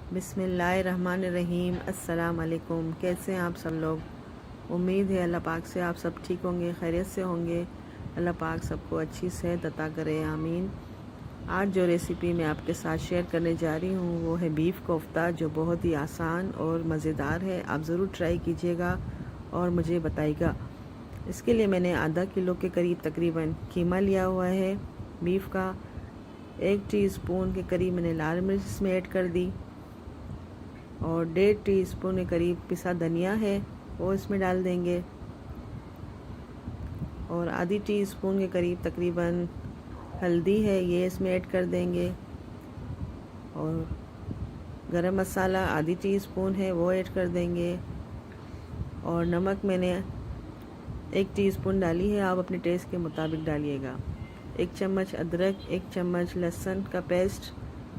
बिस्मिल्लाहिर्रहमानिर्रहीम। अस्सलाम वालेकुम। कैसे हैं आप सब लोग? उम्मीद है अल्लाह पाक से आप सब ठीक होंगे, खैरियत से होंगे। अल्लाह पाक सबको अच्छी सेहत अता करे, आमीन। आज जो रेसिपी मैं आपके साथ शेयर करने जा रही हूँ वो है बीफ कोफ्ता, जो बहुत ही आसान और मज़ेदार है। आप ज़रूर ट्राई कीजिएगा और मुझे बताइएगा। इसके लिए मैंने आधा किलो के करीब तकरीबन कीमा लिया हुआ है बीफ का। 1 टीस्पून के करीब मैंने लाल मिर्च इसमें ऐड कर दी और 1.5 टीस्पून के करीब पिसा धनिया है वो इसमें डाल देंगे और आधी टीस्पून के करीब तकरीबन हल्दी है ये इसमें ऐड कर देंगे और गरम मसाला आधी टीस्पून है वो ऐड कर देंगे और नमक मैंने 1 टीस्पून डाली है, आप अपने टेस्ट के मुताबिक डालिएगा। 1 चम्मच अदरक, 1 चम्मच लहसुन का पेस्ट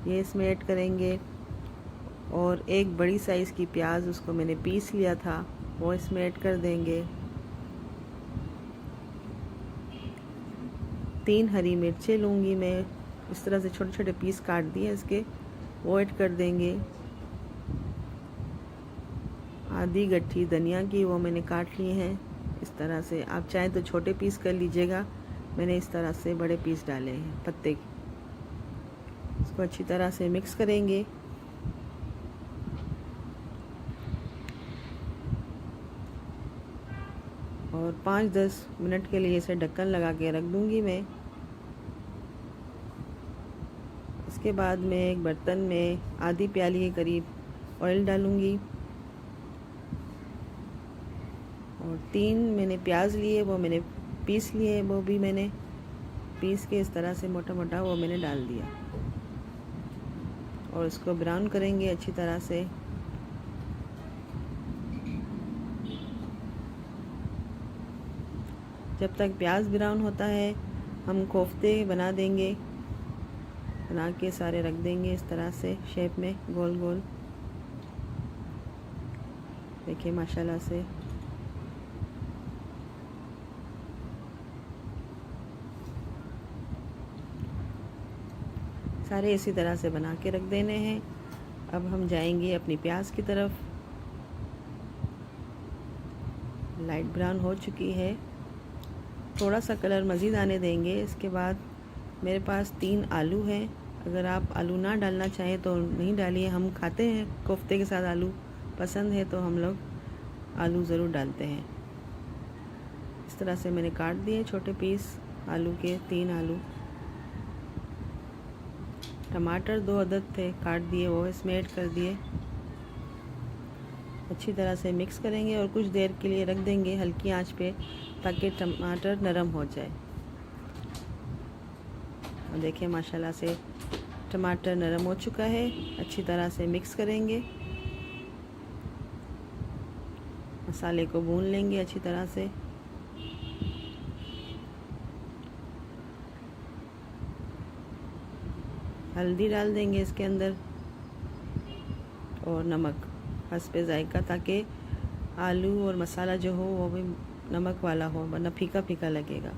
ये इसमें ऐड करेंगे और 1 बड़ी साइज़ की प्याज उसको मैंने पीस लिया था वो इसमें ऐड कर देंगे। 3 हरी मिर्चें लूँगी मैं, इस तरह से छोटे छोटे पीस काट दिए इसके, वो ऐड कर देंगे। आधी गट्ठी धनिया की वो मैंने काट ली हैं इस तरह से, आप चाहें तो छोटे पीस कर लीजिएगा, मैंने इस तरह से बड़े पीस डाले हैं पत्ते के। इसको अच्छी तरह से मिक्स करेंगे और 5-10 मिनट के लिए इसे ढक्कन लगा के रख दूंगी मैं। इसके बाद मैं एक बर्तन में आधी प्याली के करीब ऑयल डालूंगी और 3 मैंने प्याज लिए वो मैंने पीस लिए, वो भी मैंने पीस के इस तरह से मोटा मोटा वो मैंने डाल दिया और इसको ब्राउन करेंगे अच्छी तरह से। जब तक प्याज ब्राउन होता है हम कोफ्ते बना देंगे, बना के सारे रख देंगे इस तरह से शेप में गोल गोल। देखिए माशाल्लाह से सारे इसी तरह से बना के रख देने हैं। अब हम जाएंगे अपनी प्याज की तरफ। लाइट ब्राउन हो चुकी है, थोड़ा सा कलर मज़ीद आने देंगे। इसके बाद मेरे पास 3 आलू हैं, अगर आप आलू ना डालना चाहें तो नहीं डालिए, हम खाते हैं कोफ्ते के साथ आलू, पसंद है तो हम लोग आलू ज़रूर डालते हैं। इस तरह से मैंने काट दिए छोटे पीस आलू के, 3 आलू। टमाटर 2 अदद थे काट दिए वो इसमें ऐड कर दिए। अच्छी तरह से मिक्स करेंगे और कुछ देर के लिए रख देंगे हल्की आंच पे ताकि टमाटर नरम हो जाए। और देखिए माशाल्लाह से टमाटर नरम हो चुका है। अच्छी तरह से मिक्स करेंगे, मसाले को भून लेंगे अच्छी तरह से। हल्दी डाल देंगे इसके अंदर और नमक हस्बे जायका, ताकि आलू और मसाला जो हो वो भी नमक वाला हो, वरना फीका फीका लगेगा।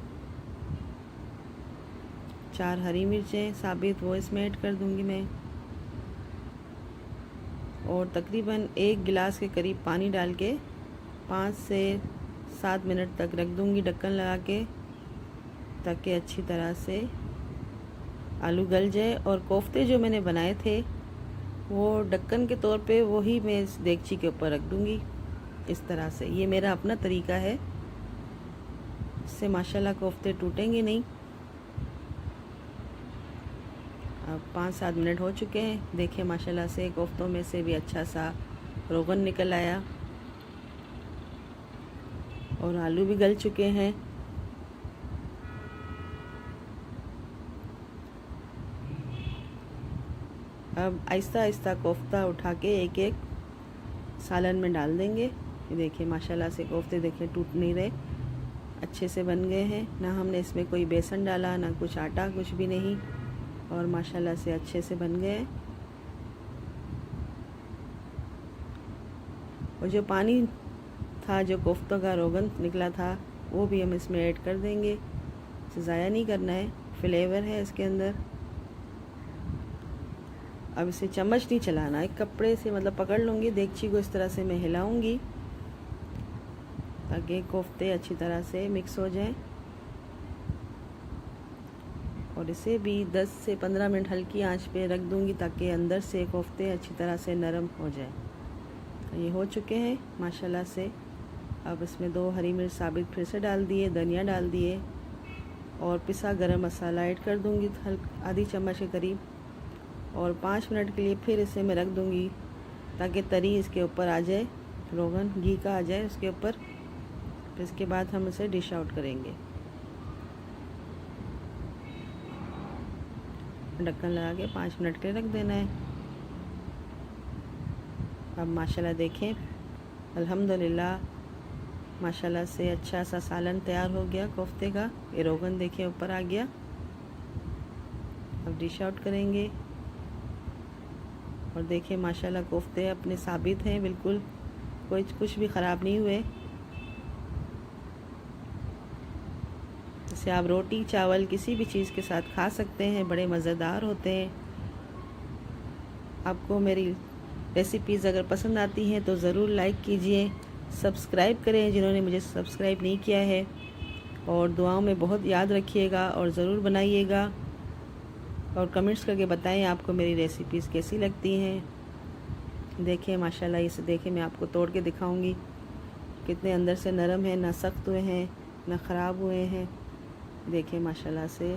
4 हरी मिर्चें साबित वो इसमें ऐड कर दूंगी मैं और तकरीबन 1 गिलास के करीब पानी डाल के 5 से 7 मिनट तक रख दूंगी ढक्कन लगा के, ताकि अच्छी तरह से आलू गल जाए। और कोफ्ते जो मैंने बनाए थे वो ढक्कन के तौर पे वही मैं इस देगची के ऊपर रख दूंगी इस तरह से। ये मेरा अपना तरीका है, इससे माशाल्लाह कोफ्ते टूटेंगे नहीं। अब 5-7 मिनट हो चुके हैं, देखिए माशाल्लाह से कोफ्तों में से भी अच्छा सा रोगन निकल आया और आलू भी गल चुके हैं। अब आहिस्ता आहिस्ता कोफ्ता उठा के एक एक सालन में डाल देंगे। ये देखिए माशाल्लाह से कोफ्ते देखिए टूट नहीं रहे, अच्छे से बन गए हैं। ना हमने इसमें कोई बेसन डाला, ना कुछ आटा, कुछ भी नहीं, और माशाल्लाह से अच्छे से बन गए। और जो पानी था, जो कोफ्तों का रोगन निकला था, वो भी हम इसमें ऐड कर देंगे, इसे ज़ाया नहीं करना है, फ्लेवर है इसके अंदर। अब इसे चम्मच नहीं चलाना, एक कपड़े से मतलब पकड़ लूँगी, देगची को इस तरह से मैं हिलाऊँगी ताकि कोफ्ते अच्छी तरह से मिक्स हो जाएं। और इसे भी 10 से 15 मिनट हल्की आंच पे रख दूँगी ताकि अंदर से कोफ्ते अच्छी तरह से नरम हो जाए। ये हो चुके हैं माशाल्लाह से। अब इसमें 2 हरी मिर्च साबित फिर से डाल दिए, धनिया डाल दिए और पिसा गरम मसाला ऐड कर दूँगी आधी चम्मच के करीब। और 5 मिनट के लिए फिर इसे मैं रख दूँगी ताकि तरी इसके ऊपर आ जाए, रोगन घी का आ जाए उसके ऊपर। फिर इसके बाद हम इसे डिश आउट करेंगे। ढक्कन लगा के 5 मिनट के लिए रख देना है। अब माशाल्लाह देखें, अल्हम्दुलिल्लाह माशाल्लाह से अच्छा सा सालन तैयार हो गया कोफ्ते का। ये रोगन देखें ऊपर आ गया। अब डिश आउट करेंगे और देखें माशाल्लाह कोफ्ते अपने साबित हैं, बिल्कुल कुछ भी ख़राब नहीं हुए। इसे आप रोटी चावल किसी भी चीज़ के साथ खा सकते हैं, बड़े मज़ेदार होते हैं। आपको मेरी रेसिपीज़ अगर पसंद आती हैं तो ज़रूर लाइक कीजिए, सब्सक्राइब करें जिन्होंने मुझे सब्सक्राइब नहीं किया है, और दुआओं में बहुत याद रखिएगा और ज़रूर बनाइएगा और कमेंट्स करके बताएं आपको मेरी रेसिपीज़ कैसी लगती हैं। देखें माशाल्लाह, इसे देखें, मैं आपको तोड़ के दिखाऊंगी कितने अंदर से नरम है, ना सख्त हुए हैं ना ख़राब हुए हैं। देखें माशाल्लाह से।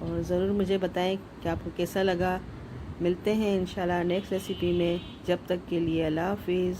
और ज़रूर मुझे बताएं कि आपको कैसा लगा। मिलते हैं इंशाल्लाह नेक्स्ट रेसिपी में। जब तक के लिए अल्लाह हाफिज़।